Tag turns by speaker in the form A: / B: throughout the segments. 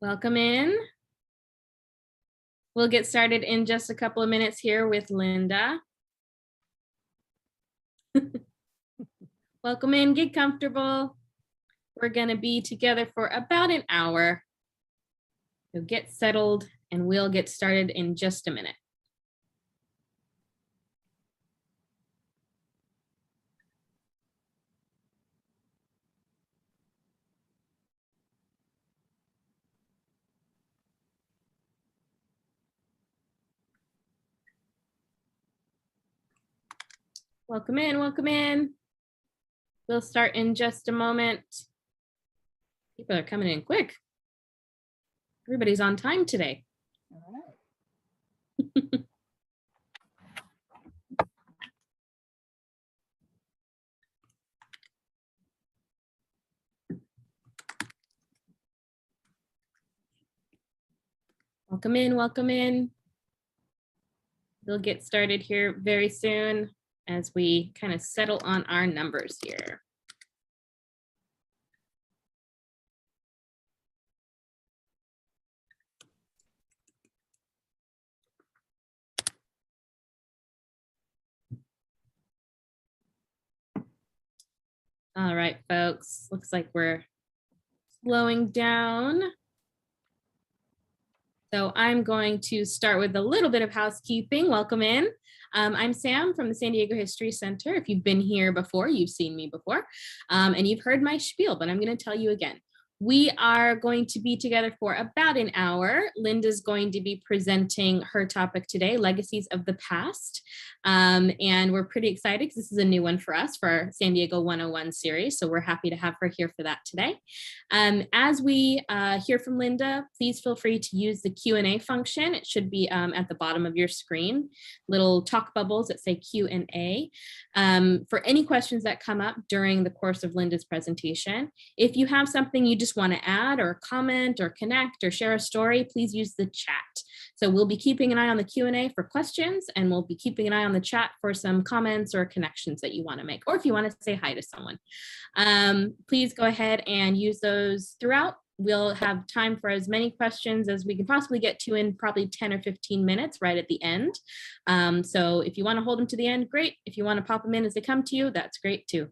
A: Welcome in. We'll get started in just a couple of minutes here with Linda. Welcome in, get comfortable. We're gonna be together for about an hour. So get settled and we'll get started in just a minute. Welcome in, welcome in. We'll start in just a moment. People are coming in quick. Everybody's on time today.
B: All right.
A: Welcome in, welcome in. We'll get started here very soon as we kind of settle on our numbers here. All right, folks, looks like we're slowing down. So I'm going to start with a little bit of housekeeping. Welcome in. I'm Sam from the San Diego History Center. If you've been here before, you've seen me before, and you've heard my spiel, but I'm going to tell you again. We are going to be together for about an hour. Linda's going to be presenting her topic today, Legacies of the Past. And we're pretty excited because this is a new one for us for our San Diego 101 series. So we're happy to have her here for that today. As we hear from Linda, please feel free to use the Q&A function. It should be at the bottom of your screen, little talk bubbles that say Q&A. For any questions that come up during the course of Linda's presentation, if you have something you just want to add or comment or connect or share a story, please use the chat. So we'll be keeping an eye on the Q&A for questions, and we'll be keeping an eye on the chat for some comments or connections that you want to make, or if you want to say hi to someone. Please go ahead and use those throughout. We'll have time for as many questions as we can possibly get to in probably 10 or 15 minutes right at the end. So if you want to hold them to the end, great. If you want to pop them in as they come to you, that's great too.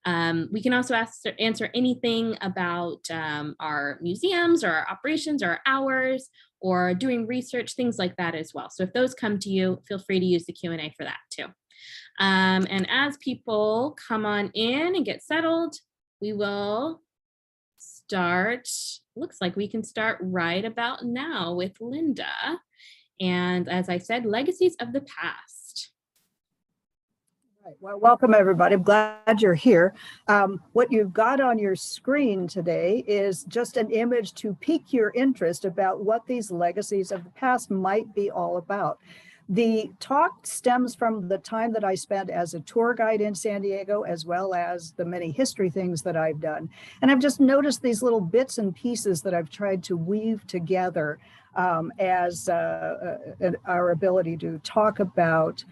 A: We can also answer anything about our museums or our operations or our hours or doing research, things like that as well. So if those come to you, feel free to use the Q&A for that too. And as people come on in and get settled, we will start. Looks like we can start right about now with Linda. And as I said, Legacies of the Past.
B: Right. Well, welcome everybody. I'm glad you're here. What you've got on your screen today is just an image to pique your interest about what these legacies of the past might be all about. The talk stems from the time that I spent as a tour guide in San Diego, as well as the many history things that I've done. And I've just noticed these little bits and pieces that I've tried to weave together as our ability to talk about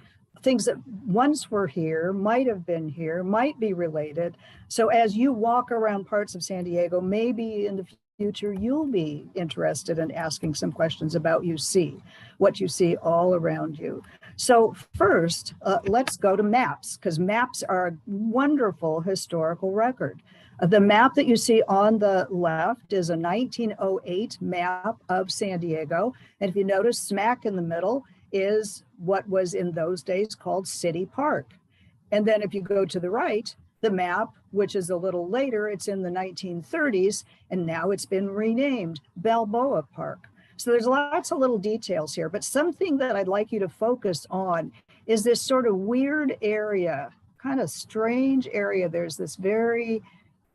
B: things that once were here, might have been here, might be related. So as you walk around parts of San Diego, maybe in the future, you'll be interested in asking some questions about what you see all around you. So first, let's go to maps, because maps are a wonderful historical record. The map that you see on the left is a 1908 map of San Diego. And if you notice, smack in the middle is what was in those days called City Park. And then if you go to the right, the map, which is a little later, it's in the 1930s, and now it's been renamed Balboa Park. So there's lots of little details here, but something that I'd like you to focus on is this sort of weird area, kind of strange area. There's this very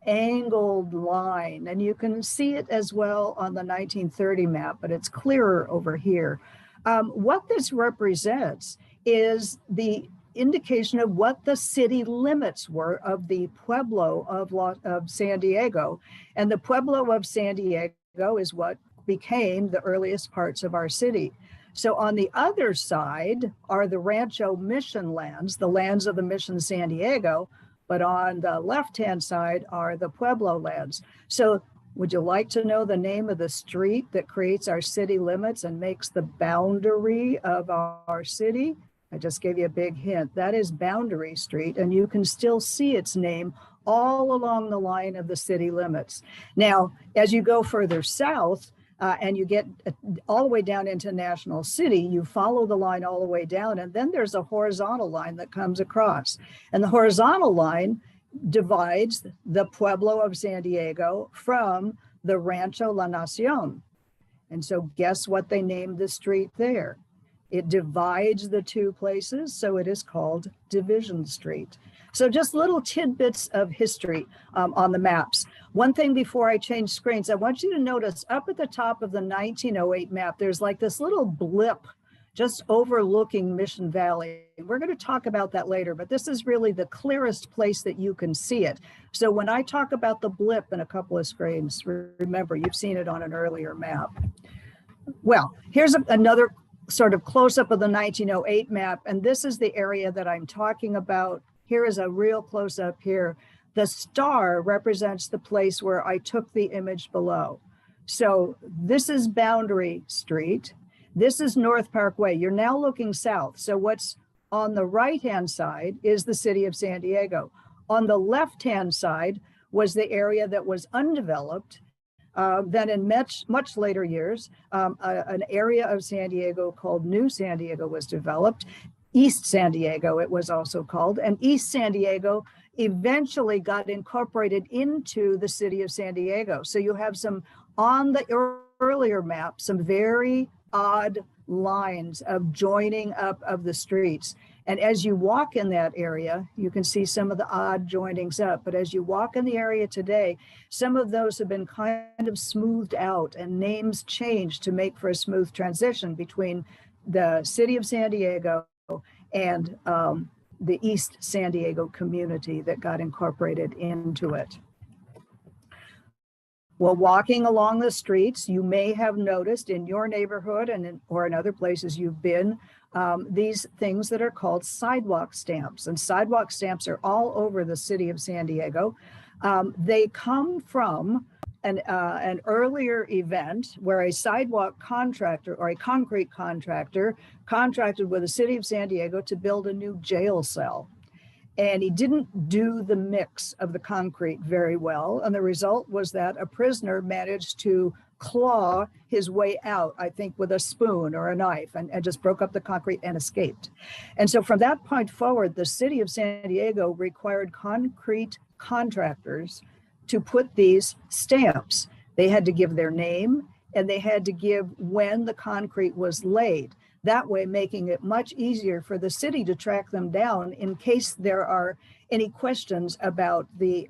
B: angled line, and you can see it as well on the 1930 map, but it's clearer over here. What this represents is the indication of what the city limits were of the Pueblo of San Diego. And the Pueblo of San Diego is what became the earliest parts of our city. So on the other side are the Rancho Mission lands, the lands of the Mission San Diego, but on the left-hand side are the Pueblo lands. So Would you like to know the name of the street that creates our city limits and makes the boundary of our city? I just gave you a big hint. That is Boundary Street, and you can still see its name all along the line of the city limits. Now, as you go further south, and you get all the way down into National City, you follow the line all the way down, and then there's a horizontal line that comes across. And the horizontal line divides the Pueblo of San Diego from the Rancho La Nacion. And so guess what they named the street there? It divides the two places, so it is called Division Street. So just little tidbits of history on the maps. One thing before I change screens, I want you to notice up at the top of the 1908 map, there's like this little blip just overlooking Mission Valley. We're going to talk about that later, but this is really the clearest place that you can see it. So when I talk about the blip in a couple of screens, remember, you've seen it on an earlier map. Well, here's another sort of close-up of the 1908 map, and this is the area that I'm talking about. Here is a real close-up here. The star represents the place where I took the image below. So this is Boundary Street. This is North Parkway. You're now looking south. So what's on the right-hand side is the city of San Diego. On the left-hand side was the area that was undeveloped. Then in much later years, an area of San Diego called New San Diego was developed. East San Diego, it was also called. And East San Diego eventually got incorporated into the city of San Diego. So you have some, on the earlier map, some very odd lines of joining up of the streets. And as you walk in that area, you can see some of the odd joinings up. But as you walk in the area today, some of those have been kind of smoothed out and names changed to make for a smooth transition between the city of San Diego and the East San Diego community that got incorporated into it. Well, walking along the streets, you may have noticed in your neighborhood or in other places you've been, these things that are called sidewalk stamps. And sidewalk stamps are all over the city of San Diego. They come from an earlier event where a sidewalk contractor or a concrete contractor contracted with the city of San Diego to build a new jail cell. And he didn't do the mix of the concrete very well. And the result was that a prisoner managed to claw his way out, I think with a spoon or a knife, and just broke up the concrete and escaped. And so from that point forward, the city of San Diego required concrete contractors to put these stamps. They had to give their name and they had to give when the concrete was laid. That way, making it much easier for the city to track them down in case there are any questions about the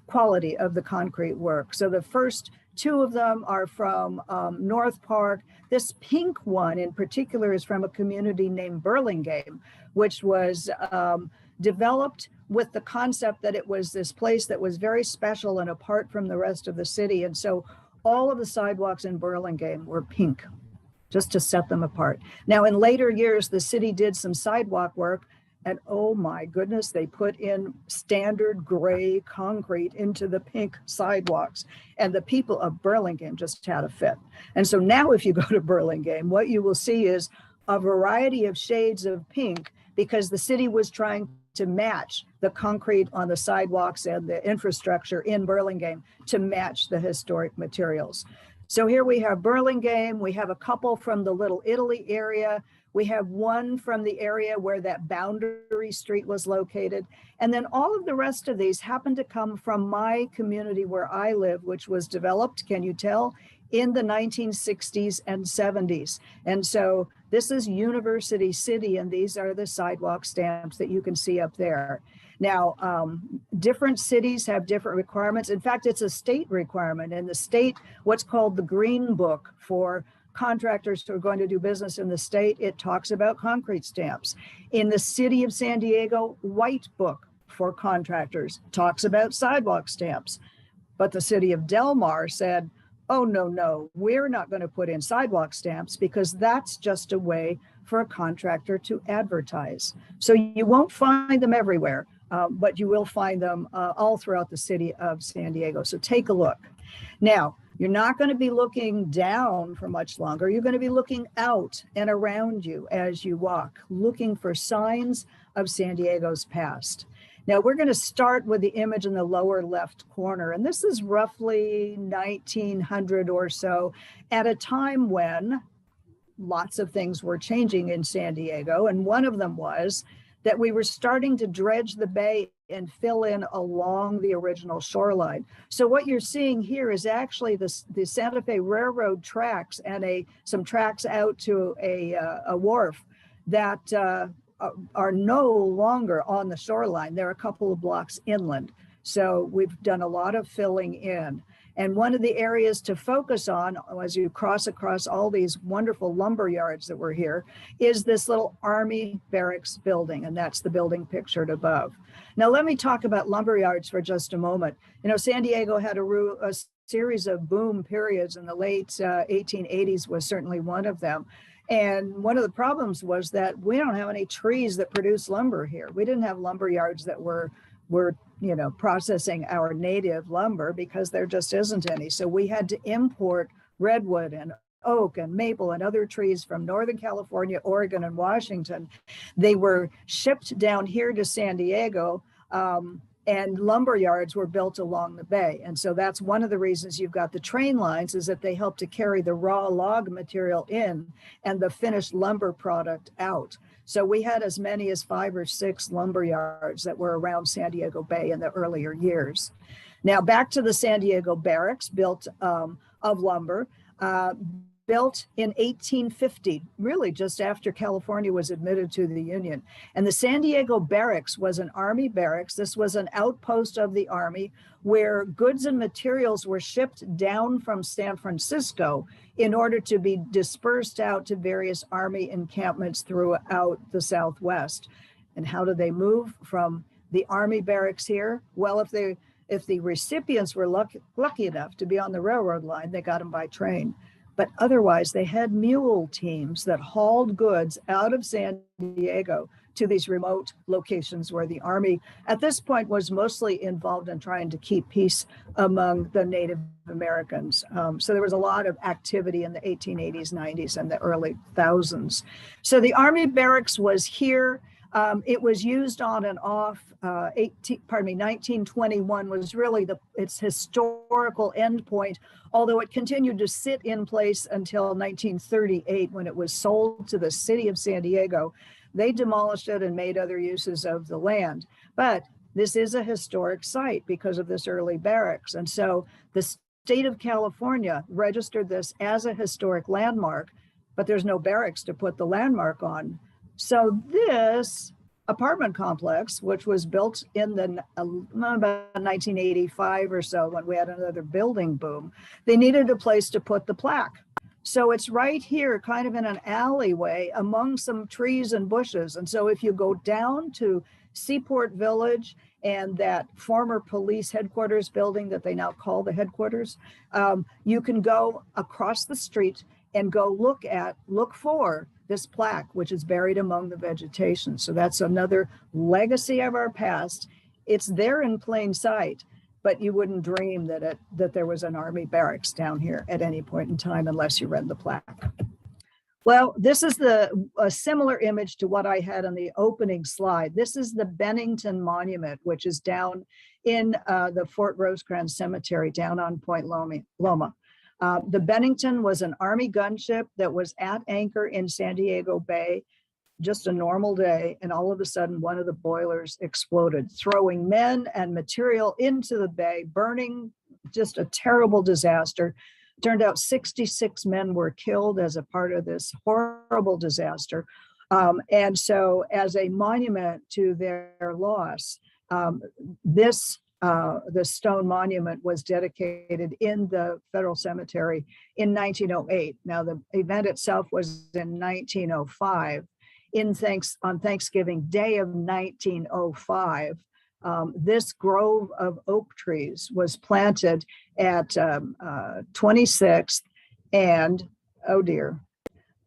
B: quality of the concrete work. So the first two of them are from North Park. This pink one in particular is from a community named Burlingame, which was developed with the concept that it was this place that was very special and apart from the rest of the city. And so all of the sidewalks in Burlingame were pink, just to set them apart. Now, in later years, the city did some sidewalk work, and oh my goodness, they put in standard gray concrete into the pink sidewalks, and the people of Burlingame just had a fit. And so now if you go to Burlingame, what you will see is a variety of shades of pink, because the city was trying to match the concrete on the sidewalks and the infrastructure in Burlingame to match the historic materials. So here we have Burlingame, we have a couple from the Little Italy area, we have one from the area where that Boundary Street was located, and then all of the rest of these happen to come from my community where I live, which was developed, can you tell, in the 1960s and 70s. And so this is University City, and these are the sidewalk stamps that you can see up there. Now, different cities have different requirements. In fact, it's a state requirement. In the state, what's called the Green Book for contractors who are going to do business in the state, it talks about concrete stamps. In the city of San Diego, White Book for contractors talks about sidewalk stamps. But the city of Del Mar said, oh, no, we're not going to put in sidewalk stamps because that's just a way for a contractor to advertise. So you won't find them everywhere. but you will find them all throughout the city of San Diego. So take a look. Now, you're not going to be looking down for much longer. You're going to be looking out and around you as you walk, looking for signs of San Diego's past. Now, we're going to start with the image in the lower left corner, and this is roughly 1900 or so, at a time when lots of things were changing in San Diego, and one of them was that we were starting to dredge the bay and fill in along the original shoreline. So what you're seeing here is actually the Santa Fe Railroad tracks and some tracks out to a wharf that are no longer on the shoreline. They're a couple of blocks inland. So we've done a lot of filling in. And one of the areas to focus on as you cross across all these wonderful lumber yards that were here is this little Army barracks building, and that's the building pictured above. Now, let me talk about lumber yards for just a moment. You know, San Diego had a series of boom periods, in the late 1880s was certainly one of them. And one of the problems was that we don't have any trees that produce lumber here. We didn't have lumber yards that were processing our native lumber because there just isn't any. So we had to import redwood and oak and maple and other trees from Northern California, Oregon, and Washington. They were shipped down here to San Diego, and lumber yards were built along the bay. And so that's one of the reasons you've got the train lines, is that they help to carry the raw log material in and the finished lumber product out. So we had as many as 5 or 6 lumber yards that were around San Diego Bay in the earlier years. Now back to the San Diego Barracks, built of lumber, built in 1850, really just after California was admitted to the Union. And the San Diego Barracks was an Army barracks. This was an outpost of the Army where goods and materials were shipped down from San Francisco in order to be dispersed out to various Army encampments throughout the Southwest. And how do they move from the Army barracks here? Well, if the recipients were lucky enough to be on the railroad line, they got them by train. But otherwise, they had mule teams that hauled goods out of San Diego to these remote locations where the Army, at this point, was mostly involved in trying to keep peace among the Native Americans. So there was a lot of activity in the 1880s, 90s, and the early thousands. So the Army barracks was here. It was used on and off. 1921 was really its historical endpoint, although it continued to sit in place until 1938 when it was sold to the city of San Diego. They demolished it and made other uses of the land. But this is a historic site because of this early barracks. And so the state of California registered this as a historic landmark, but there's no barracks to put the landmark on. So this apartment complex, which was built in about 1985 or so, when we had another building boom, they needed a place to put the plaque. So it's right here, kind of in an alleyway among some trees and bushes. And so if you go down to Seaport Village and that former police headquarters building that they now call the headquarters, you can go across the street and go look for this plaque, which is buried among the vegetation. So that's another legacy of our past. It's there in plain sight, but you wouldn't dream that there was an Army barracks down here at any point in time unless you read the plaque. Well, this is a similar image to what I had on the opening slide. This is the Bennington Monument, which is down in the Fort Rosecrans Cemetery down on Point Loma. The Bennington was an Army gunship that was at anchor in San Diego Bay, just a normal day, and all of a sudden one of the boilers exploded, throwing men and material into the bay, burning, just a terrible disaster. Turned out 66 men were killed as a part of this horrible disaster. And so as a monument to their loss, the stone monument was dedicated in the federal cemetery in 1908. Now, the event itself was in 1905. On Thanksgiving Day of 1905, this grove of oak trees was planted at 26th and, oh dear,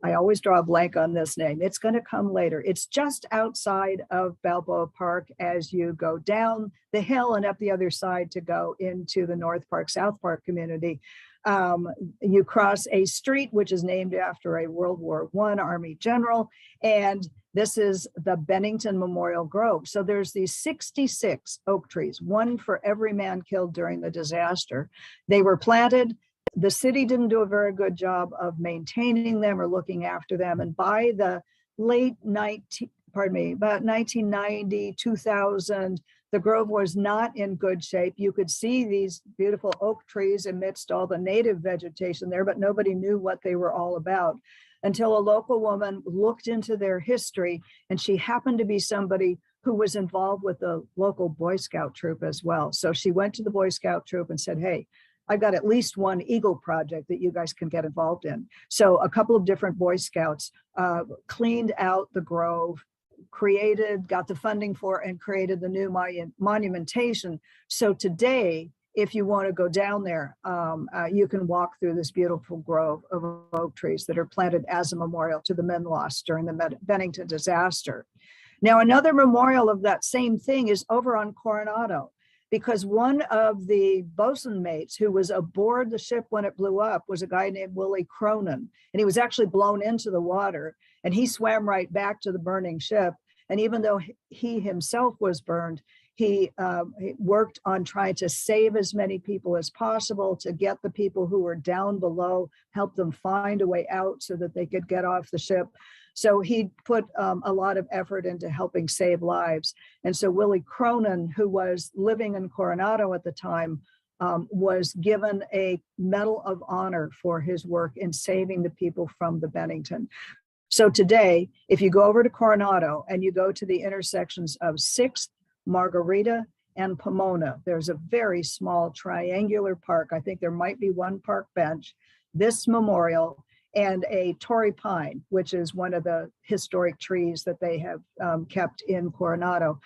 B: I always draw a blank on this name. It's going to come later. It's just outside of Balboa Park as you go down the hill and up the other side to go into the North Park, South Park community. You cross a street which is named after a World War I Army general, and this is the Bennington Memorial Grove. So there's these 66 oak trees, one for every man killed during the disaster. They were planted. The city didn't do a very good job of maintaining them or looking after them. And by the late about 1990, 2000, the grove was not in good shape. You could see these beautiful oak trees amidst all the native vegetation there, but nobody knew what they were all about until a local woman looked into their history, and she happened to be somebody who was involved with the local Boy Scout troop as well. So she went to the Boy Scout troop and said, hey, I've got at least one Eagle project that you guys can get involved in. So a couple of different Boy Scouts cleaned out the grove, got the funding for, and created the new monumentation. So today, if you want to go down there, you can walk through this beautiful grove of oak trees that are planted as a memorial to the men lost during the Bennington disaster. Now, another memorial of that same thing is over on Coronado, because one of the bosun mates who was aboard the ship when it blew up was a guy named Willie Cronin, and he was actually blown into the water, and he swam right back to the burning ship. And even though he himself was burned, he worked on trying to save as many people as possible, to get the people who were down below, help them find a way out so that they could get off the ship. So he put a lot of effort into helping save lives. And so Willie Cronin, who was living in Coronado at the time, was given a Medal of Honor for his work in saving the people from the Bennington. So today, if you go over to Coronado and you go to the intersections of 6th, Margarita, and Pomona, there's a very small triangular park. I think there might be one park bench, this memorial, and a Torrey pine, which is one of the historic trees that they have kept in Coronado.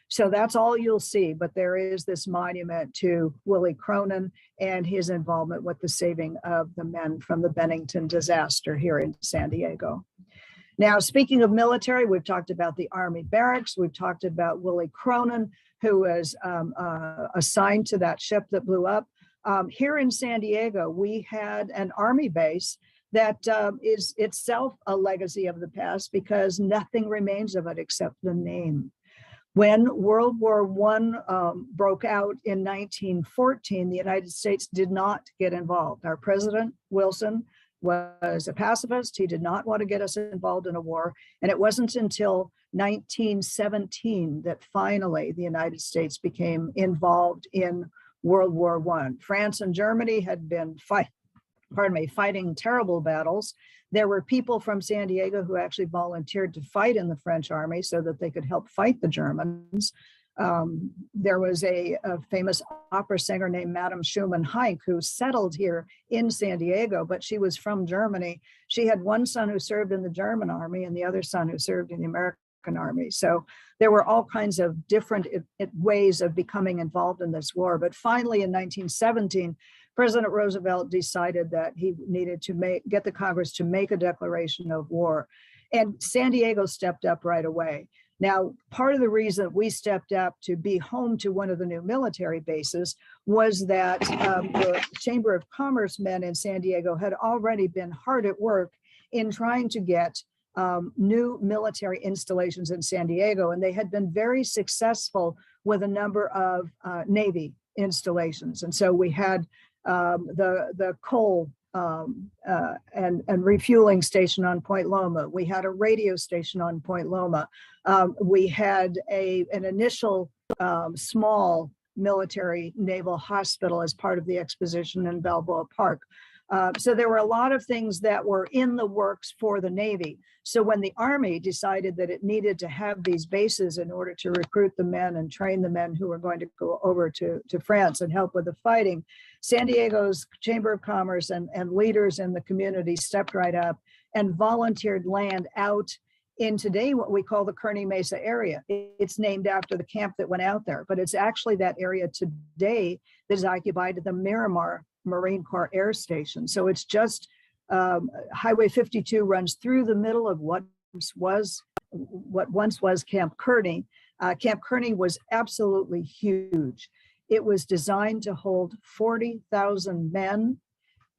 B: So that's all you'll see, but there is this monument to Willie Cronin and his involvement with the saving of the men from the Bennington disaster here in San Diego. Now, speaking of military, we've talked about the Army barracks. We've talked about Willie Cronin, who was assigned to that ship that blew up. Here in San Diego, we had an Army base that is itself a legacy of the past, because nothing remains of it except the name. When World War I broke out in 1914, the United States did not get involved. Our President Wilson was a pacifist. He did not want to get us involved in a war. And it wasn't until 1917 that finally the United States became involved in World War I. France and Germany had been fighting terrible battles. There were people from San Diego who actually volunteered to fight in the French army so that they could help fight the Germans. There was a famous opera singer named Madame Schumann Heink who settled here in San Diego, but she was from Germany. She had one son who served in the German army and the other son who served in the American army. So there were all kinds of different ways of becoming involved in this war. But finally, in 1917, President Roosevelt decided that he needed to get the Congress to make a declaration of war. And San Diego stepped up right away. Now, part of the reason we stepped up to be home to one of the new military bases was that the Chamber of Commerce men in San Diego had already been hard at work in trying to get new military installations in San Diego, and they had been very successful with a number of Navy installations. And so we had the coal and refueling station on Point Loma. We had a radio station on Point Loma. We had an initial small military naval hospital as part of the exposition in Balboa Park. So there were a lot of things that were in the works for the Navy. So when the Army decided that it needed to have these bases in order to recruit the men and train the men who were going to go over to France and help with the fighting, San Diego's Chamber of Commerce and leaders in the community stepped right up and volunteered land out in today what we call the Kearny Mesa area. It's named after the camp that went out there, but it's actually that area today that is occupied at the Miramar Marine Corps Air Station. So it's just Highway 52 runs through the middle of what once was Camp Kearney. Camp Kearney was absolutely huge. It was designed to hold 40,000 men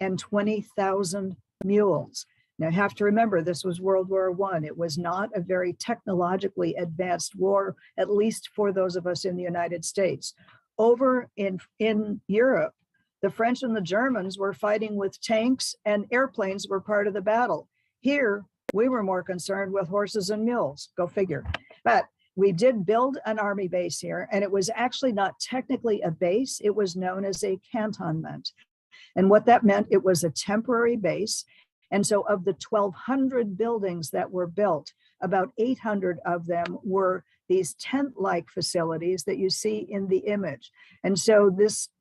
B: and 20,000 mules. Now, you have to remember, this was World War I. It was not a very technologically advanced war, at least for those of us in the United States. Over in Europe, the French and the Germans were fighting with tanks, and airplanes were part of the battle. Here, we were more concerned with horses and mules, go figure. But we did build an army base here, and it was actually not technically a base. It was known as a cantonment. And what that meant, it was a temporary base. And so of the 1,200 buildings that were built, about 800 of them were these tent-like facilities that you see in the image. And so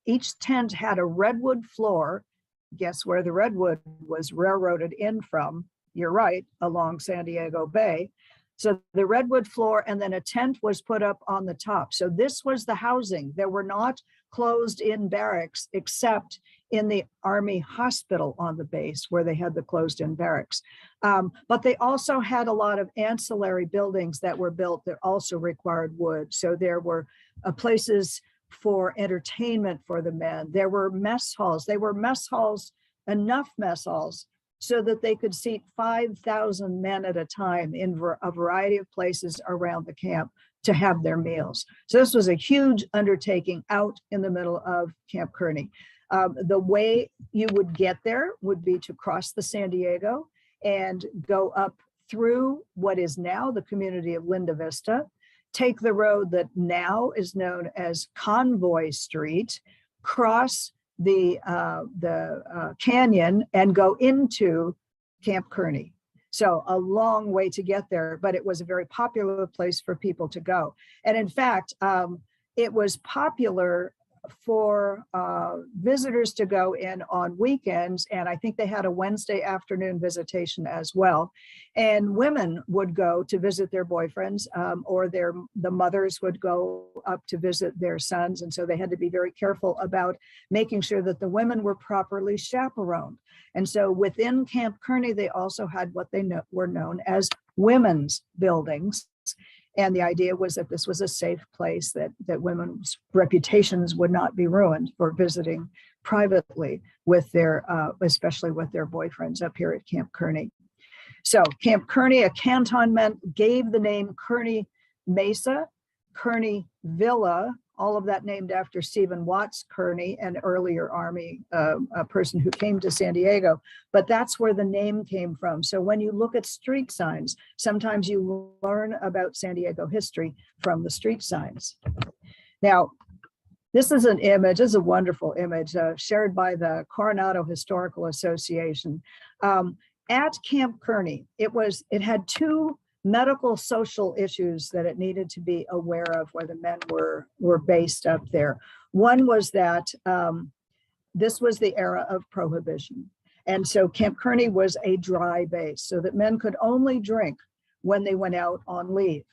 B: each tent had a redwood floor. Guess where the redwood was railroaded in from? You're right, along San Diego Bay. So the redwood floor, and then a tent was put up on the top. So this was the housing. There were not closed-in barracks except in the Army hospital on the base where they had the closed-in barracks. But they also had a lot of ancillary buildings that were built that also required wood. So there were places for entertainment for the men. There were mess halls. They were mess halls, enough mess halls, so that they could seat 5,000 men at a time in a variety of places around the camp to have their meals. So this was a huge undertaking out in the middle of Camp Kearney. The way you would get there would be to cross the San Diego and go up through what is now the community of Linda Vista, take the road that now is known as Convoy Street, cross the canyon and go into Camp Kearney. So a long way to get there, but it was a very popular place for people to go. And in fact, it was popular for visitors to go in on weekends, and I think they had a Wednesday afternoon visitation as well. And women would go to visit their boyfriends, or the mothers would go up to visit their sons, and so they had to be very careful about making sure that the women were properly chaperoned. And so within Camp Kearney, they also had what they were known as women's buildings. And the idea was that this was a safe place, that women's reputations would not be ruined for visiting privately with their, especially with their boyfriends up here at Camp Kearney. So Camp Kearney, a cantonment, gave the name Kearney Mesa, Kearney Villa, all of that named after Stephen Watts Kearney, an earlier Army a person who came to San Diego. But that's where the name came from. So when you look at street signs, sometimes you learn about San Diego history from the street signs. Now, this is an image, this is a wonderful image shared by the Coronado Historical Association. At Camp Kearney, it had two medical social issues that it needed to be aware of where the men were based up there. One was that this was the era of prohibition. And so Camp Kearney was a dry base, so that men could only drink when they went out on leave.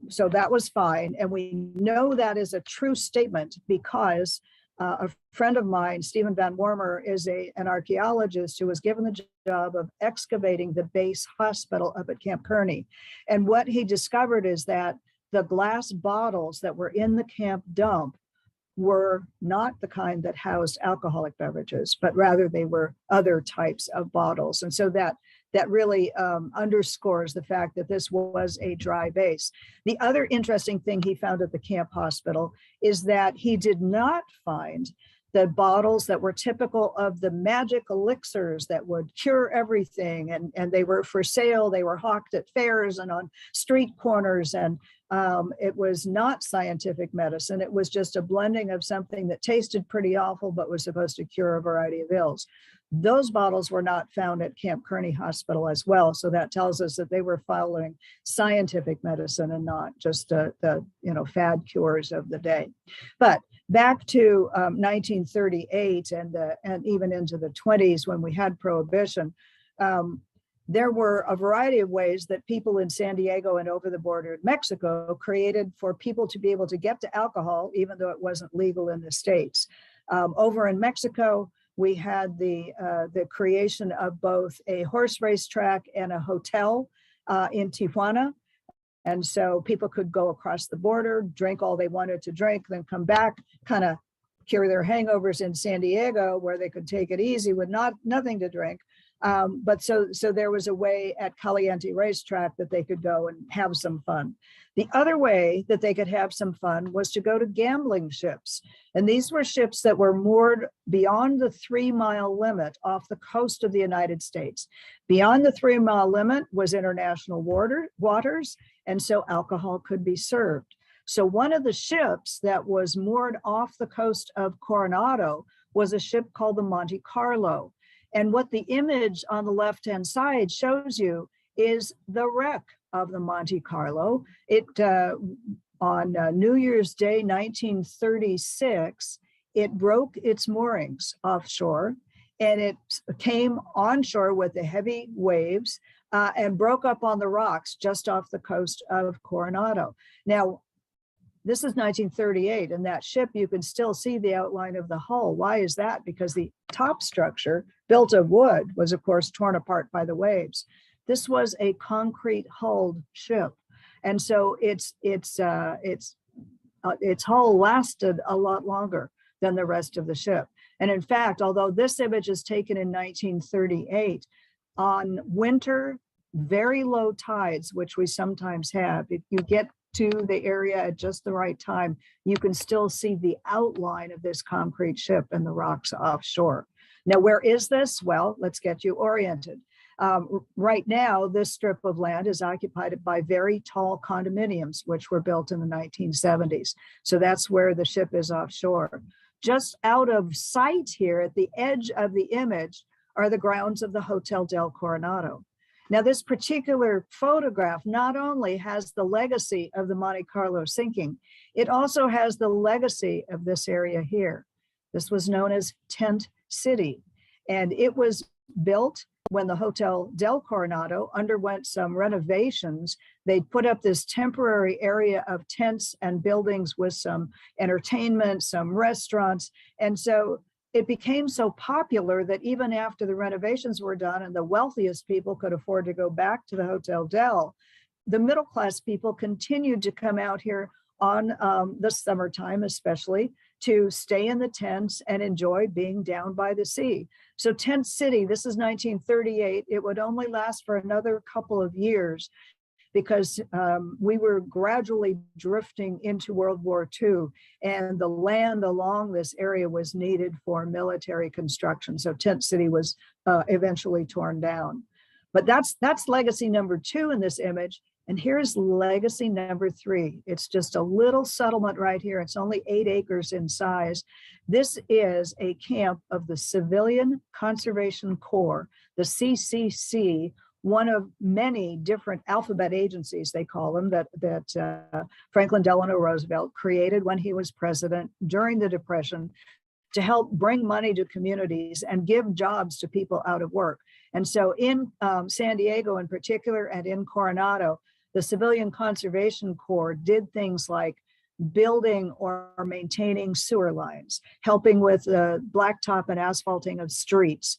B: So that was fine. And we know that is a true statement because a friend of mine, Stephen Van Wormer, is an archaeologist who was given the job of excavating the base hospital up at Camp Kearney. And what he discovered is that the glass bottles that were in the camp dump were not the kind that housed alcoholic beverages, but rather they were other types of bottles. And so that really underscores the fact that this was a dry base. The other interesting thing he found at the camp hospital is that he did not find the bottles that were typical of the magic elixirs that would cure everything. And they were for sale. They were hawked at fairs and on street corners. And it was not scientific medicine. It was just a blending of something that tasted pretty awful, but was supposed to cure a variety of ills. Those bottles were not found at Camp Kearney Hospital as well. So that tells us that they were following scientific medicine and not just the fad cures of the day. But back to 1938 and even into the 20s when we had prohibition, there were a variety of ways that people in San Diego and over the border in Mexico created for people to be able to get to alcohol, even though it wasn't legal in the States. Over in Mexico, We had the creation of both a horse race track and a hotel in Tijuana. And so people could go across the border, drink all they wanted to drink, then come back, kind of cure their hangovers in San Diego, where they could take it easy with nothing to drink. But so there was a way at Caliente Racetrack that they could go and have some fun. The other way that they could have some fun was to go to gambling ships. And these were ships that were moored beyond the 3-mile limit off the coast of the United States. Beyond the 3-mile limit was international waters, and so alcohol could be served. So one of the ships that was moored off the coast of Coronado was a ship called the Monte Carlo. And what the image on the left-hand side shows you is the wreck of the Monte Carlo. It on New Year's Day, 1936, it broke its moorings offshore, and it came onshore with the heavy waves and broke up on the rocks just off the coast of Coronado. Now, this is 1938, and that ship, you can still see the outline of the hull. Why is that? Because the top structure, built of wood, was of course torn apart by the waves. This was a concrete hulled ship, and so its hull lasted a lot longer than the rest of the ship. And in fact, although this image is taken in 1938, on winter, very low tides, which we sometimes have, if you get to the area at just the right time, you can still see the outline of this concrete ship and the rocks offshore. Now, where is this? Well, let's get you oriented. Right now, this strip of land is occupied by very tall condominiums, which were built in the 1970s. So that's where the ship is offshore. Just out of sight here at the edge of the image are the grounds of the Hotel del Coronado. Now, this particular photograph not only has the legacy of the Monte Carlo sinking, it also has the legacy of this area here. This was known as Tent City, and it was built when the Hotel del Coronado underwent some renovations. They put up this temporary area of tents and buildings with some entertainment, some restaurants, and so it became so popular that even after the renovations were done and the wealthiest people could afford to go back to the Hotel Del, the middle class people continued to come out here on the summertime, especially, to stay in the tents and enjoy being down by the sea. So Tent City, this is 1938. It would only last for another couple of years because we were gradually drifting into World War II, and the land along this area was needed for military construction. So Tent City was eventually torn down. But that's legacy number 2 in this image. And here's legacy number 3. It's just a little settlement right here. It's only 8 acres in size. This is a camp of the Civilian Conservation Corps, the CCC, one of many different alphabet agencies, they call them, that Franklin Delano Roosevelt created when he was president during the Depression to help bring money to communities and give jobs to people out of work. And so in San Diego in particular and in Coronado, the Civilian Conservation Corps did things like building or maintaining sewer lines, helping with blacktop and asphalting of streets,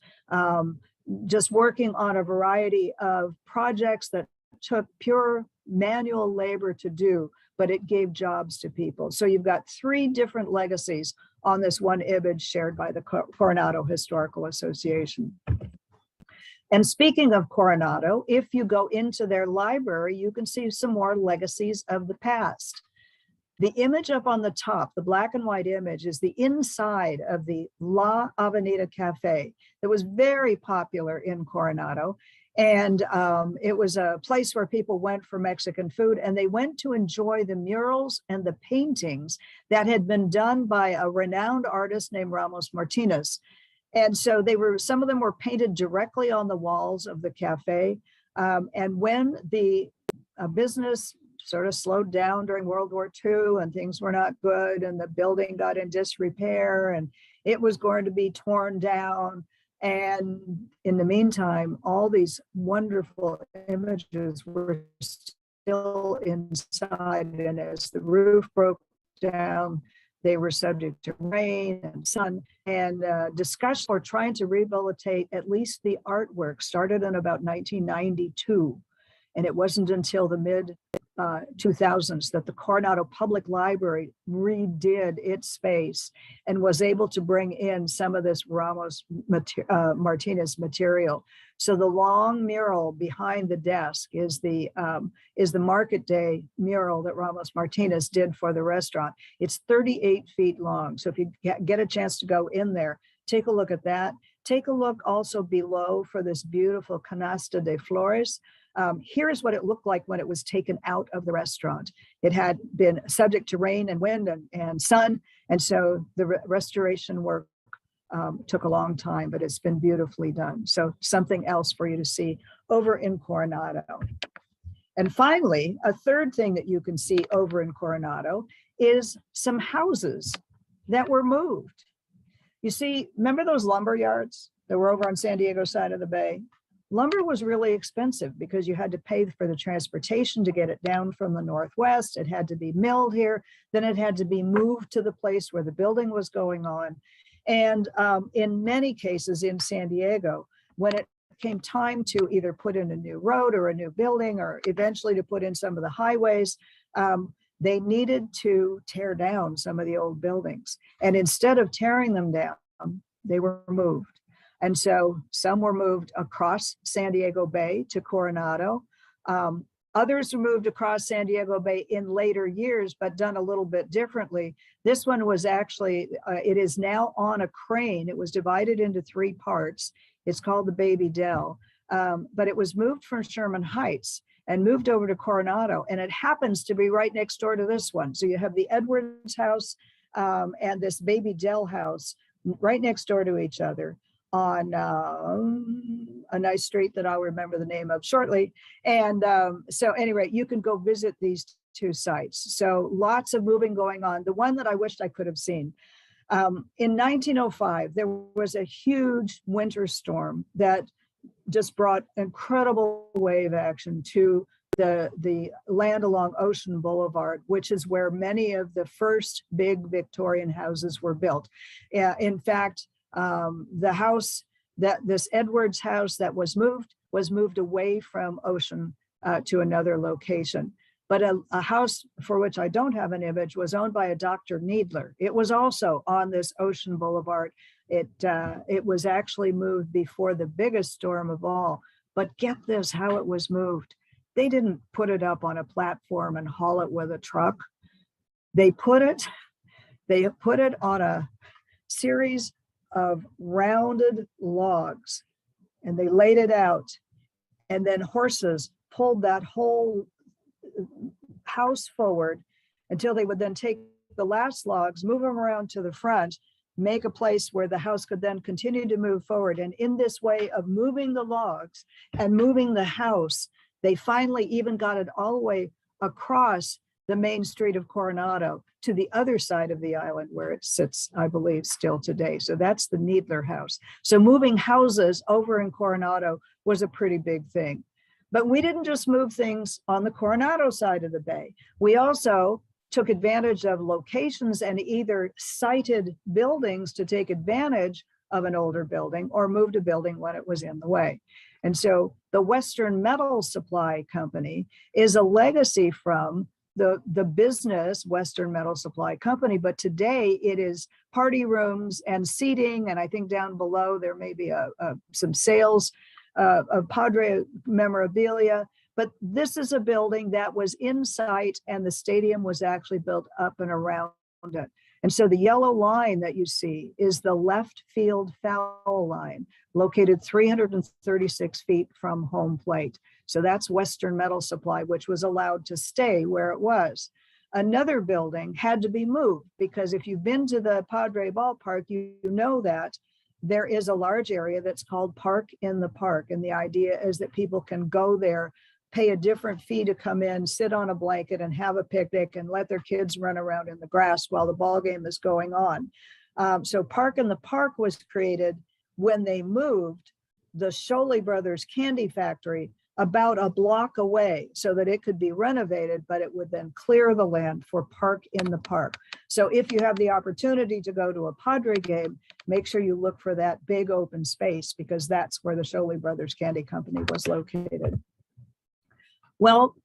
B: just working on a variety of projects that took pure manual labor to do, but it gave jobs to people. So you've got 3 different legacies on this one image shared by the Coronado Historical Association. And speaking of Coronado, if you go into their library, you can see some more legacies of the past. The image up on the top, the black and white image, is the inside of the La Avenida Cafe that was very popular in Coronado. And it was a place where people went for Mexican food, and they went to enjoy the murals and the paintings that had been done by a renowned artist named Ramos Martinez. And so some of them were painted directly on the walls of the cafe. And when the business sort of slowed down during World War II and things were not good and the building got in disrepair and it was going to be torn down. And in the meantime, all these wonderful images were still inside. And as the roof broke down, They were subject to rain and sun, and discussion for trying to rehabilitate at least the artwork started in about 1992. And it wasn't until the mid 2000s that the Coronado Public Library redid its space and was able to bring in some of this Ramos Martinez material. So the long mural behind the desk is the Market Day mural that Ramos Martinez did for the restaurant. It's 38 feet long. So if you get a chance to go in there, take a look at that. Take a look also below for this beautiful Canasta de Flores. Here's what it looked like when it was taken out of the restaurant. It had been subject to rain and wind and sun. And so the restoration work took a long time, but it's been beautifully done. So something else for you to see over in Coronado. And finally, a third thing that you can see over in Coronado is some houses that were moved. You see, remember those lumber yards that were over on San Diego side of the bay? Lumber was really expensive because you had to pay for the transportation to get it down from the Northwest. It had to be milled here. Then it had to be moved to the place where the building was going on. And in many cases in San Diego, when it came time to either put in a new road or a new building, or eventually to put in some of the highways, they needed to tear down some of the old buildings. And instead of tearing them down, they were moved. And so some were moved across San Diego Bay to Coronado. Others were moved across San Diego Bay in later years, but done a little bit differently. This one was actually, it is now on a crane. It was divided into 3 parts. It's called the Baby Dell, but it was moved from Sherman Heights and moved over to Coronado. And it happens to be right next door to this one. So you have the Edwards house and this Baby Dell house right next door to each other on a nice street that I'll remember the name of shortly. And so anyway, you can go visit these 2 sites. So lots of moving going on. The one that I wished I could have seen. In 1905, there was a huge winter storm that just brought incredible wave action to the land along Ocean Boulevard, which is where many of the first big Victorian houses were built. In fact, the house this Edwards house that was moved away from Ocean to another location. But a house for which I don't have an image was owned by a Dr. Needler. It was also on this Ocean Boulevard. It was actually moved before the biggest storm of all. But get this, how it was moved. They didn't put it up on a platform and haul it with a truck. They put it on a series of rounded logs, and they laid it out, and then horses pulled that whole house forward until they would then take the last logs, move them around to the front, make a place where the house could then continue to move forward. And in this way of moving the logs and moving the house, they finally even got it all the way across the main street of Coronado to the other side of the island where it sits, I believe, still today. So that's the Needler house. So moving houses over in Coronado was a pretty big thing. But we didn't just move things on the Coronado side of the bay. We also took advantage of locations and either sited buildings to take advantage of an older building or moved a building when it was in the way. And so the Western Metal Supply Company is a legacy from the business Western Metal Supply Company, but today it is party rooms and seating, and I think down below there may be some sales of Padre memorabilia. But this is a building that was in sight, and the stadium was actually built up and around it. And so the yellow line that you see is the left field foul line, located 336 feet from home plate. So that's Western Metal Supply, which was allowed to stay where it was. Another building had to be moved because if you've been to the Padre ballpark, you know that there is a large area that's called Park in the Park. And the idea is that people can go there, pay a different fee to come in, sit on a blanket and have a picnic and let their kids run around in the grass while the ball game is going on. So Park in the Park was created when they moved the Sholey Brothers Candy Factory about a block away so that it could be renovated, but it would then clear the land for park in the park. So if you have the opportunity to go to a Padre game, make sure you look for that big open space, because that's where the Sholey Brothers Candy Company was located. Well,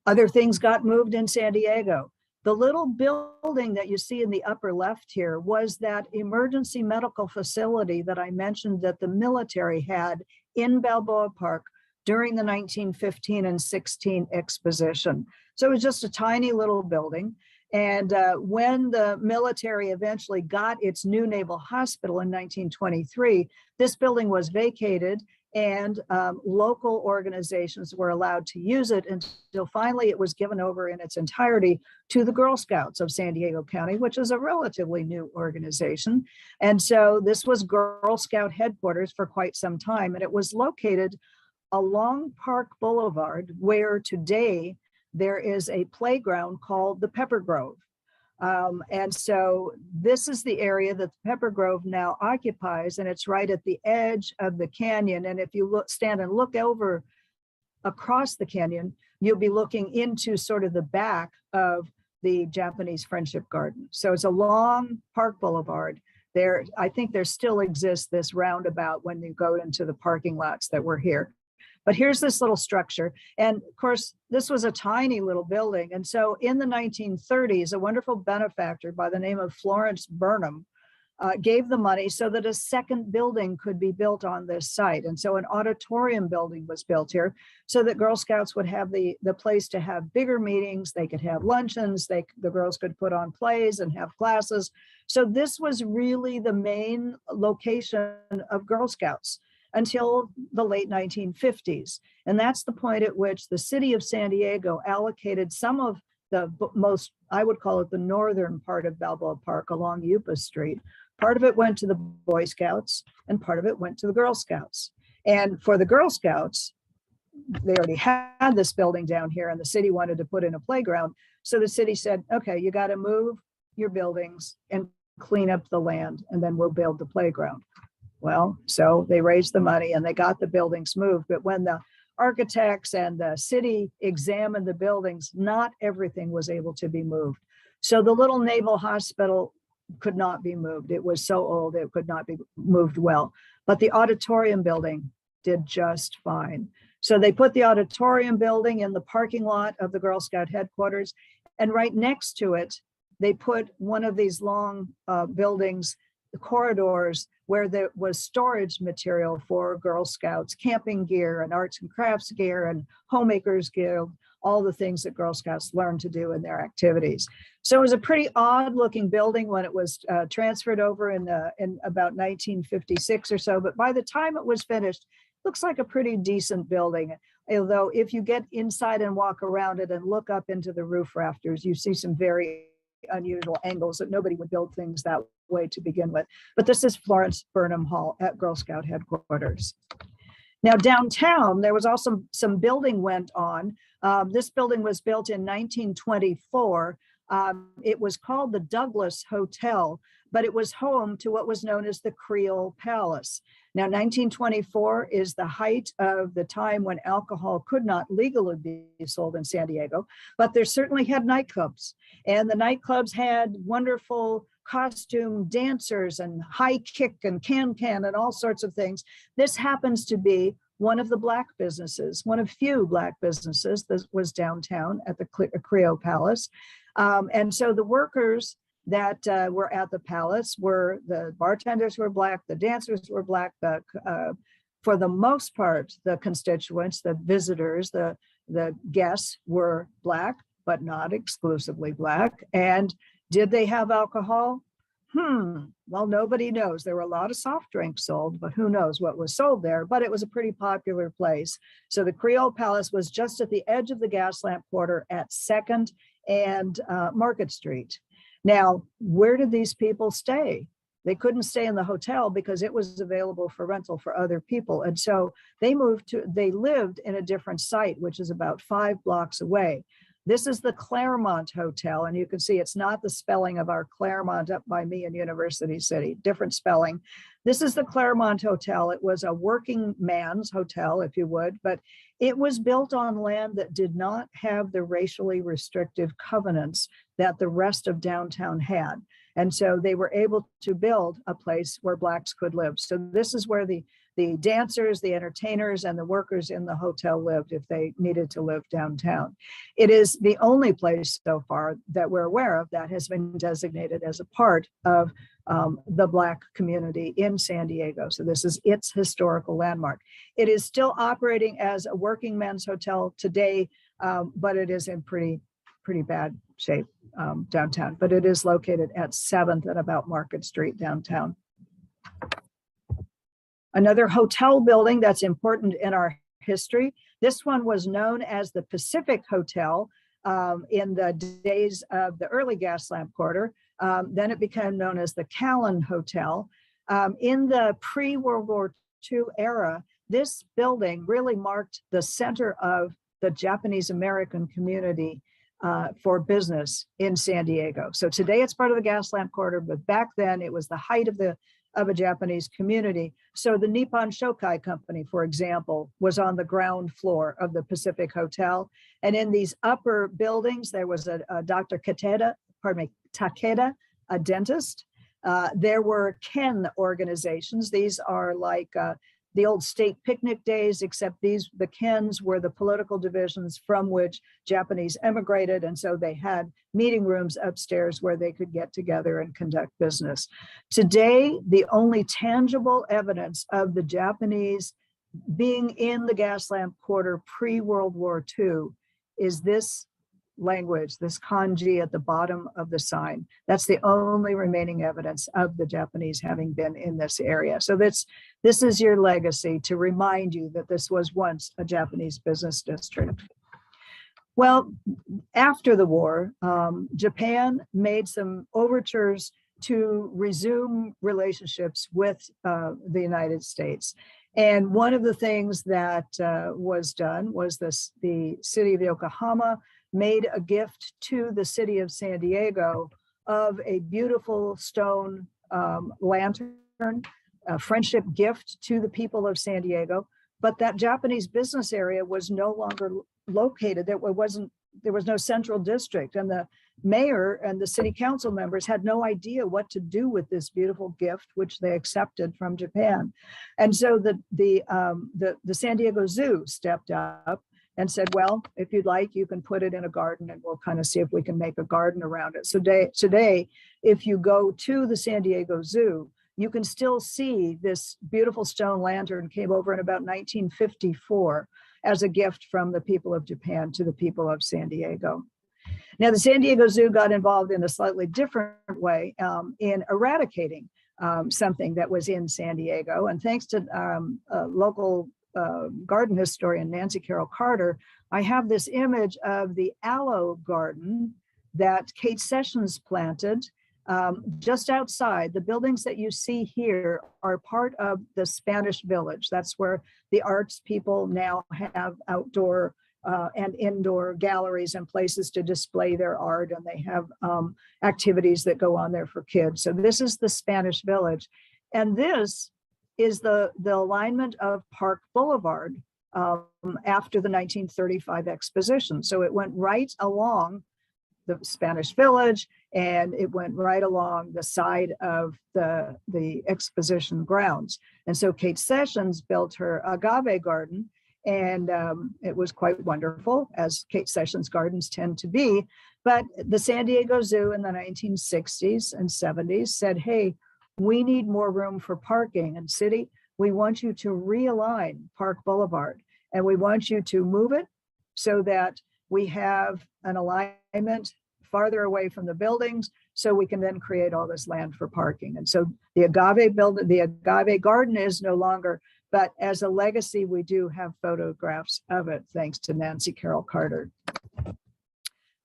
B: other things got moved in San Diego. The little building that you see in the upper left here was that emergency medical facility that I mentioned that the military had in Balboa Park during the 1915 and 16 exposition. So it was just a tiny little building. And when the military eventually got its new naval hospital in 1923, this building was vacated, and local organizations were allowed to use it until finally it was given over in its entirety to the Girl Scouts of San Diego County, which is a relatively new organization. And so this was Girl Scout headquarters for quite some time, and it was located along Park Boulevard, where today there is a playground called the Pepper Grove. And so this is the area that the Pepper Grove now occupies, and it's right at the edge of the canyon. And if you stand and look over across the canyon, you'll be looking into sort of the back of the Japanese Friendship Garden. So it's along Park Boulevard. There, I think there still exists this roundabout when you go into the parking lots that were here. But here's this little structure. And of course, this was a tiny little building. And so in the 1930s, a wonderful benefactor by the name of Florence Burnham gave the money so that a second building could be built on this site. And so an auditorium building was built here so that Girl Scouts would have the place to have bigger meetings. They could have luncheons. The girls could put on plays and have classes. So this was really the main location of Girl Scouts until the late 1950s. And that's the point at which the city of San Diego allocated some of the most, I would call it the northern part of Balboa Park along Yupa Street. Part of it went to the Boy Scouts and part of it went to the Girl Scouts. And for the Girl Scouts, they already had this building down here and the city wanted to put in a playground. So the city said, okay, you got to move your buildings and clean up the land, and then we'll build the playground. Well, so they raised the money and they got the buildings moved. But when the architects and the city examined the buildings, not everything was able to be moved. So the little naval hospital could not be moved. It was so old, it could not be moved well. But the auditorium building did just fine. So they put the auditorium building in the parking lot of the Girl Scout headquarters. And right next to it, they put one of these long buildings, corridors, where there was storage material for Girl Scouts, camping gear and arts and crafts gear and homemakers guild, all the things that Girl Scouts learned to do in their activities. So it was a pretty odd looking building when it was transferred over in about 1956 or so. But by the time it was finished, it looks like a pretty decent building. Although if you get inside and walk around it and look up into the roof rafters, you see some very unusual angles that nobody would build things that way to begin with. But this is Florence Burnham Hall at Girl Scout headquarters. Now downtown, there was also some building went on. This building was built in 1924. It was called the Douglas Hotel, but it was home to what was known as the Creole Palace. Now, 1924 is the height of the time when alcohol could not legally be sold in San Diego, but there certainly had nightclubs. And the nightclubs had wonderful costume dancers and high kick and can-can and all sorts of things. This happens to be one of the Black businesses, one of few Black businesses that was downtown at the Creole Palace. And so the workers that were at the palace were, the bartenders were Black, the dancers were Black, for the most part, the constituents, the visitors, the guests were Black, but not exclusively Black. And did they have alcohol? Well, nobody knows. There were a lot of soft drinks sold, but who knows what was sold there, but it was a pretty popular place. So the Creole Palace was just at the edge of the Gaslamp Quarter at 2nd and Market Street. Now, where did these people stay? They couldn't stay in the hotel because it was available for rental for other people. And so they lived in a different site, which is about 5 blocks away. This is the Claremont Hotel, and you can see it's not the spelling of our Claremont up by me in University City, different spelling. This is the Claremont Hotel. It was a working man's hotel, if you would, but it was built on land that did not have the racially restrictive covenants that the rest of downtown had. And so they were able to build a place where Blacks could live. So this is where the dancers, the entertainers, and the workers in the hotel lived if they needed to live downtown. It is the only place so far that we're aware of that has been designated as a part of the Black community in San Diego. So this is its historical landmark. It is still operating as a working men's hotel today, but it is in pretty bad shape downtown. But it is located at 7th and about Market Street downtown. Another hotel building that's important in our history. This one was known as the Pacific Hotel in the days of the early gas lamp quarter. Then it became known as the Callan Hotel. In the pre-World War II era, this building really marked the center of the Japanese American community for business in San Diego. So today it's part of the gas lamp quarter, but back then it was the height of a Japanese community. So the Nippon Shokai Company, for example, was on the ground floor of the Pacific Hotel. And in these upper buildings, there was a Dr. Takeda, a dentist. There were Ken organizations. These are like the old state picnic days, except the Kens were the political divisions from which Japanese emigrated. And so they had meeting rooms upstairs where they could get together and conduct business. Today, the only tangible evidence of the Japanese being in the gas lamp quarter pre-World War II is this language, this kanji at the bottom of the sign. That's the only remaining evidence of the Japanese having been in this area. So this is your legacy to remind you that this was once a Japanese business district. Well, after the war, Japan made some overtures to resume relationships with the United States. And one of the things that was done was the city of Yokohama made a gift to the city of San Diego of a beautiful stone lantern, a friendship gift to the people of San Diego. But that Japanese business area was no longer located. There was no central district, and the mayor and the city council members had no idea what to do with this beautiful gift, which they accepted from Japan. And so the San Diego Zoo stepped up and said, well, if you'd like, you can put it in a garden and we'll kind of see if we can make a garden around it. So today, if you go to the San Diego Zoo, you can still see this beautiful stone lantern came over in about 1954 as a gift from the people of Japan to the people of San Diego. Now, the San Diego Zoo got involved in a slightly different way in eradicating something that was in San Diego. And thanks to local garden historian Nancy Carroll Carter, I have this image of the aloe garden that Kate Sessions planted just outside. The buildings that you see here are part of the Spanish Village. That's where the arts people now have outdoor and indoor galleries and places to display their art, and they have activities that go on there for kids. So this is the Spanish Village. And this is the alignment of Park Boulevard after the 1935 exposition. So it went right along the Spanish Village, and it went right along the side of the exposition grounds. And so Kate Sessions built her agave garden, and it was quite wonderful, as Kate Sessions gardens tend to be. But the San Diego Zoo in the 1960s and 70s said, hey, we need more room for parking, and city, we want you to realign Park Boulevard, and we want you to move it so that we have an alignment farther away from the buildings, so we can then create all this land for parking. And so the agave garden is no longer, but as a legacy, we do have photographs of it, thanks to Nancy Carroll Carter.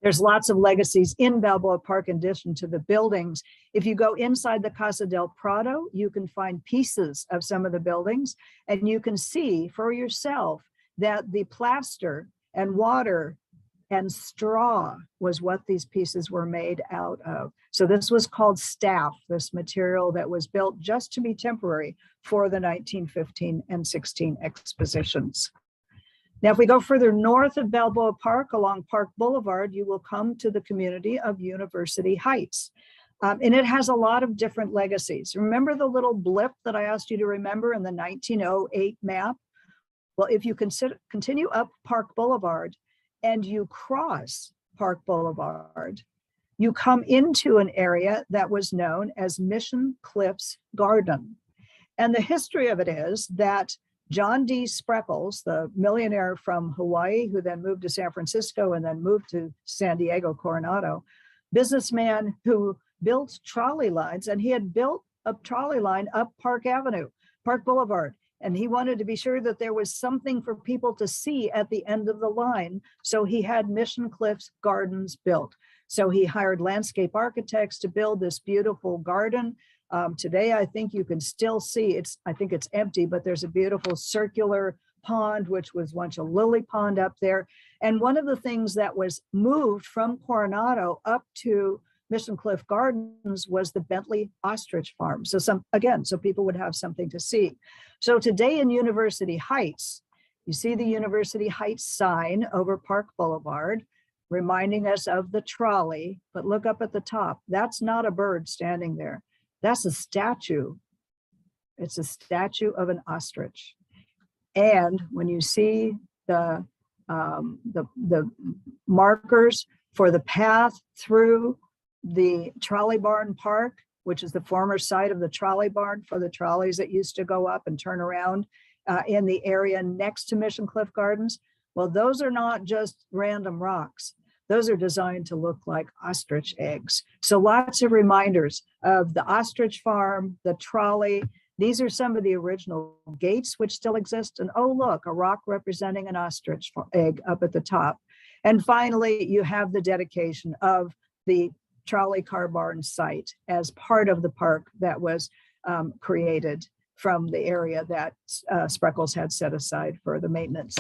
B: There's lots of legacies in Balboa Park in addition to the buildings. If you go inside the Casa del Prado, you can find pieces of some of the buildings, and you can see for yourself that the plaster and water and straw was what these pieces were made out of. So this was called staff, this material that was built just to be temporary for the 1915 and 16 expositions. Now, if we go further north of Balboa Park along Park Boulevard, you will come to the community of University Heights. And it has a lot of different legacies. Remember the little blip that I asked you to remember in the 1908 map? Well, if you continue up Park Boulevard and you cross Park Boulevard, you come into an area that was known as Mission Cliffs Garden. And the history of it is that John D. Spreckles, the millionaire from Hawaii, who then moved to San Francisco and then moved to San Diego, Coronado, businessman who built trolley lines, and he had built a trolley line up Park Avenue, Park Boulevard. And he wanted to be sure that there was something for people to see at the end of the line. So he had Mission Cliffs Gardens built. So he hired landscape architects to build this beautiful garden. Today, I think you can still see I think it's empty, but there's a beautiful circular pond, which was once a lily pond up there. And one of the things that was moved from Coronado up to Mission Cliff Gardens was the Bentley ostrich farm. So so people would have something to see. So today in University Heights, you see the University Heights sign over Park Boulevard, reminding us of the trolley, but look up at the top. That's not a bird standing there. That's a statue. It's a statue of an ostrich. And when you see the markers for the path through the Trolley Barn Park, which is the former site of the trolley barn for the trolleys that used to go up and turn around in the area next to Mission Cliff Gardens. Well, those are not just random rocks. Those are designed to look like ostrich eggs. So lots of reminders of the ostrich farm, the trolley. These are some of the original gates which still exist. And oh, look, a rock representing an ostrich egg up at the top. And finally, you have the dedication of the trolley car barn site as part of the park that was created from the area that Spreckles had set aside for the maintenance.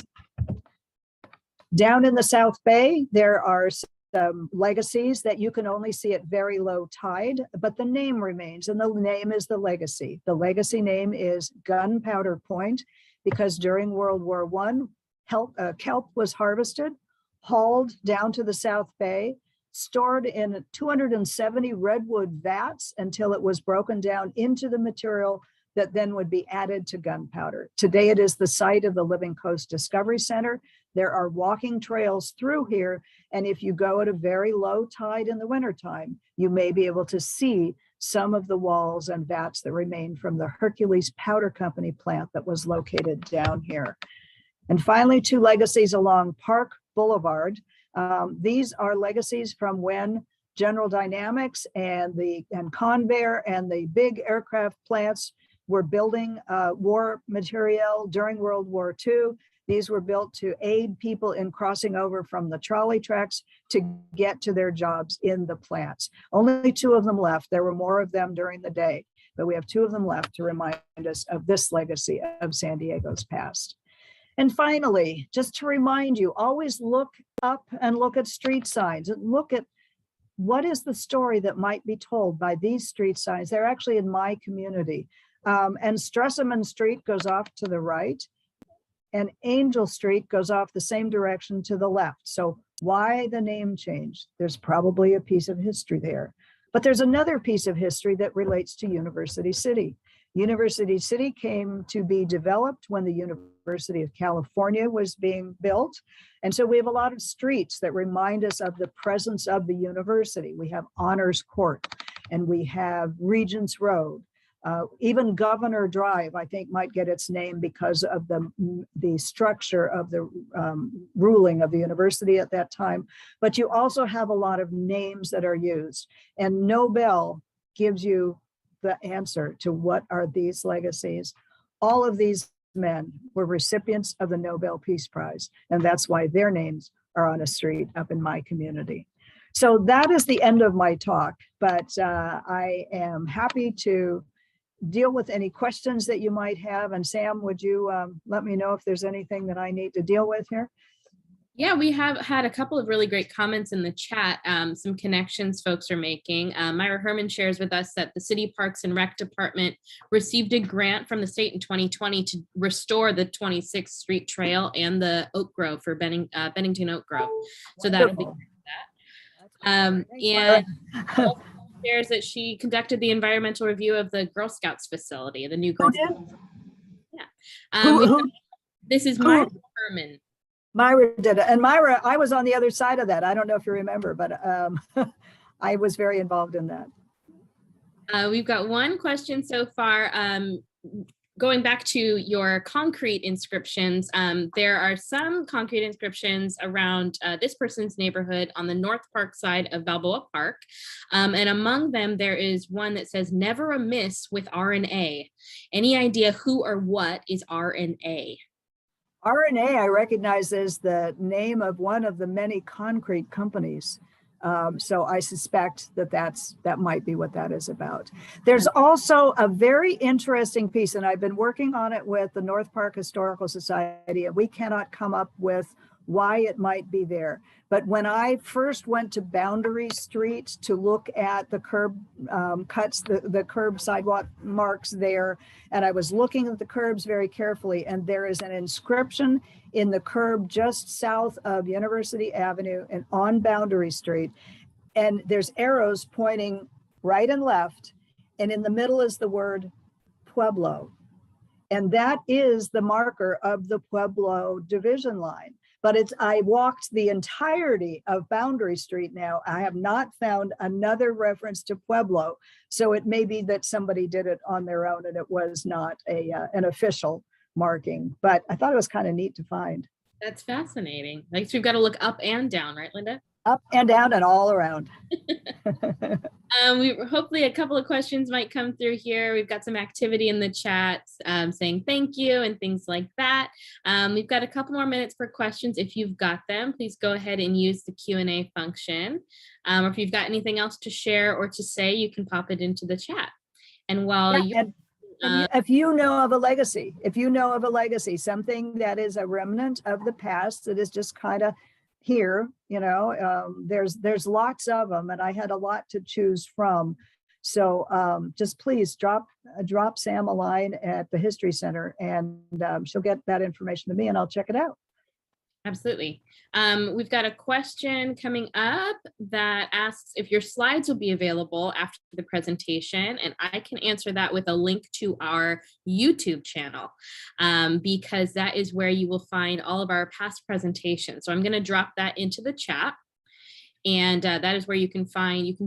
B: Down in the South Bay, there are some legacies that you can only see at very low tide, but the name remains, and the name is the legacy. The legacy name is Gunpowder Point, because during World War I, kelp was harvested, hauled down to the South Bay, stored in 270 redwood vats until it was broken down into the material that then would be added to gunpowder. Today, it is the site of the Living Coast Discovery Center. There are walking trails through here, and if you go at a very low tide in the wintertime, you may be able to see some of the walls and vats that remain from the Hercules Powder Company plant that was located down here. And finally, two legacies along Park Boulevard. These are legacies from when General Dynamics and Convair and the big aircraft plants were building war material during World War II. These were built to aid people in crossing over from the trolley tracks to get to their jobs in the plants. Only two of them left. There were more of them during the day, but we have two of them left to remind us of this legacy of San Diego's past. And finally, just to remind you, always look up and look at street signs and look at what is the story that might be told by these street signs. They're actually in my community. And Stresemann Street goes off to the right, and Angel Street goes off the same direction to the left. So why the name change? There's probably a piece of history there. But there's another piece of history that relates to University City. University City came to be developed when the University of California was being built. And so we have a lot of streets that remind us of the presence of the university. We have Honors Court, and we have Regents Road. Even Governor Drive, I think, might get its name because of the structure of the ruling of the university at that time. But you also have a lot of names that are used. And Nobel gives you the answer to what are these legacies. All of these men were recipients of the Nobel Peace Prize, and that's why their names are on a street up in my community. So that is the end of my talk, but I am happy to deal with any questions that you might have. And Sam, would you let me know if there's anything that I need to deal with here?
A: Yeah, we have had a couple of really great comments in the chat, some connections folks are making. Myra Herman shares with us that the City Parks and Rec Department received a grant from the state in 2020 to restore the 26th Street Trail and the Oak Grove for Bennington Oak Grove. So that'll be
B: Wonderful.
A: that.
B: Thanks, Myra.
A: And shares that she conducted the environmental review of the Girl Scouts facility, the new
B: Who
A: Girl
B: did?
A: Scouts. Yeah.
B: Who,
A: This is
B: who,
A: Myra Herman.
B: Myra did it. And Myra, I was on the other side of that. I don't know if you remember, but I was very involved in that.
A: We've got one question so far. Going back to your concrete inscriptions, there are some concrete inscriptions around this person's neighborhood on the North Park side of Balboa Park. And among them, there is one that says, "Never amiss with R&A." Any idea who or what is R&A?
B: R&A, I recognize as the name of one of the many concrete companies. So I suspect that that might be what that is about. There's also a very interesting piece, and I've been working on it with the North Park Historical Society, and we cannot come up with why it might be there. But when I first went to Boundary Street to look at the curb cuts, the curb sidewalk marks there, and I was looking at the curbs very carefully, and there is an inscription in the curb just south of University Avenue and on Boundary Street. And there's arrows pointing right and left, and in the middle is the word Pueblo. And that is the marker of the Pueblo division line. But I walked the entirety of Boundary Street now. I have not found another reference to Pueblo. So it may be that somebody did it on their own and it was not an official marking. But I thought it was kind of neat to find.
A: That's fascinating. Like, so we've got to look up and down, right, Linda?
B: Up and down and all around.
A: Hopefully a couple of questions might come through here. We've got some activity in the chat saying thank you and things like that. We've got a couple more minutes for questions. If you've got them, please go ahead and use the Q&A function. Or if you've got anything else to share or to say, you can pop it into the chat. And while
B: if you know of a legacy, something that is a remnant of the past that is just kind of here, there's lots of them, and I had a lot to choose from. So just please drop Sam a line at the History Center, and she'll get that information to me, and I'll check it out.
A: Absolutely. We've got a question coming up that asks if your slides will be available after the presentation, and I can answer that with a link to our YouTube channel, because that is where you will find all of our past presentations. So I'm going to drop that into the chat, and that is where you can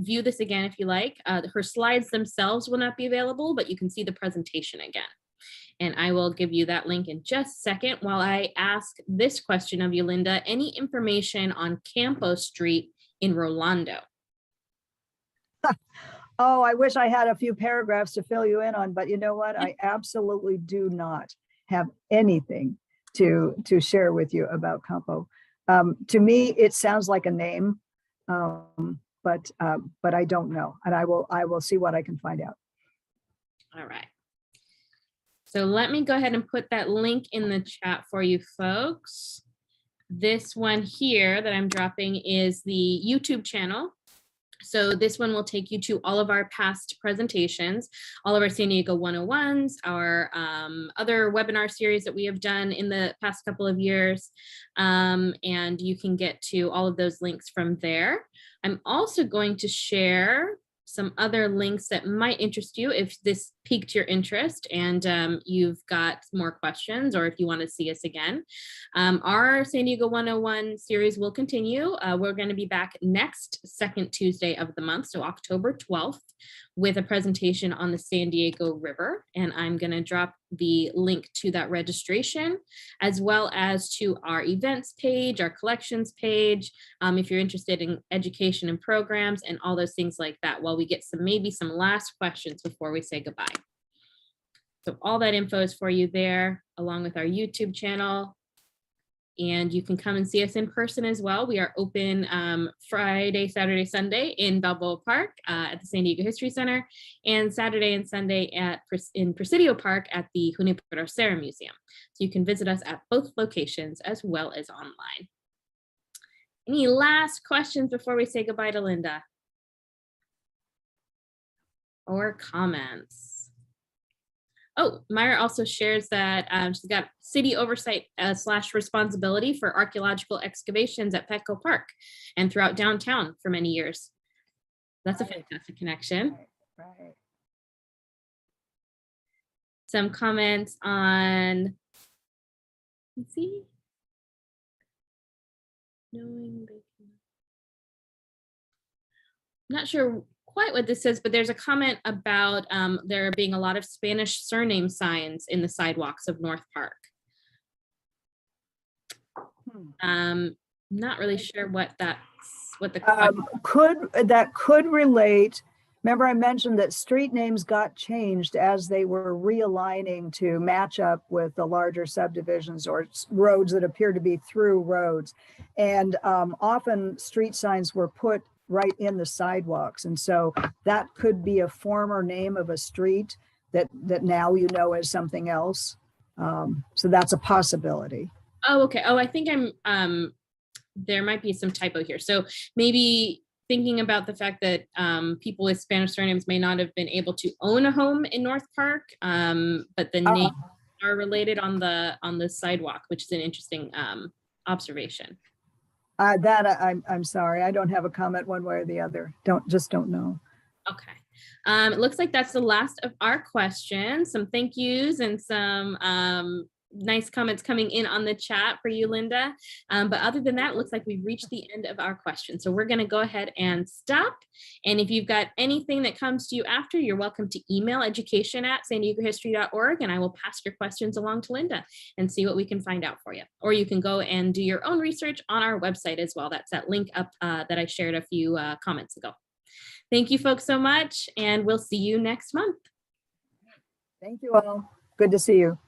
A: view this again if you like. Her slides themselves will not be available, but you can see the presentation again. And I will give you that link in just a second while I ask this question of you, Linda. Any information on Campo Street in Rolando?
B: Oh, I wish I had a few paragraphs to fill you in on, but you know what? I absolutely do not have anything to share with you about Campo. To me, it sounds like a name, but I don't know, and I will see what I can find out.
A: All right. So let me go ahead and put that link in the chat for you folks. This one here that I'm dropping is the YouTube channel. So this one will take you to all of our past presentations, all of our San Diego 101s, our other webinar series that we have done in the past couple of years. And you can get to all of those links from there. I'm also going to share some other links that might interest you if this piqued your interest and you've got more questions, or if you want to see us again. Our San Diego 101 series will continue. We're going to be back next second Tuesday of the month, so October 12th, with a presentation on the San Diego River. And I'm going to drop the link to that registration, as well as to our events page, our collections page, if you're interested in education and programs and all those things like that, while we get maybe some last questions before we say goodbye. So all that info is for you there, along with our YouTube channel. And you can come and see us in person as well. We are open Friday, Saturday, Sunday in Balboa Park at the San Diego History Center, and Saturday and Sunday in Presidio Park at the Junipero Serra Museum. So you can visit us at both locations as well as online. Any last questions before we say goodbye to Linda? Or comments? Oh, Myra also shares that she's got city oversight / responsibility for archaeological excavations at Petco Park and throughout downtown for many years. That's a fantastic connection.
B: Right.
A: Some comments on, let's see. Knowing they can. Not sure quite what this says, but there's a comment about there being a lot of Spanish surname signs in the sidewalks of North Park. Not really sure what that's, what the
B: could relate. Remember, I mentioned that street names got changed as they were realigning to match up with the larger subdivisions or roads that appear to be through roads. And often street signs were put right in the sidewalks. And so that could be a former name of a street that now you know as something else. So that's a possibility.
A: Oh, okay. Oh, I think there might be some typo here. So maybe thinking about the fact that people with Spanish surnames may not have been able to own a home in North Park, but the names are related on the sidewalk, which is an interesting observation.
B: I'm sorry, I don't have a comment one way or the other. Don't know.
A: Okay. It looks like that's the last of our questions. Some thank yous and some nice comments coming in on the chat for you, Linda. But other than that, it looks like we've reached the end of our questions. So we're going to go ahead and stop. And if you've got anything that comes to you after, you're welcome to email education@sandiegohistory.org, and I will pass your questions along to Linda and see what we can find out for you. Or you can go and do your own research on our website as well. That's that link up that I shared a few comments ago. Thank you folks so much, and we'll see you next month.
B: Thank you all. Good to see you.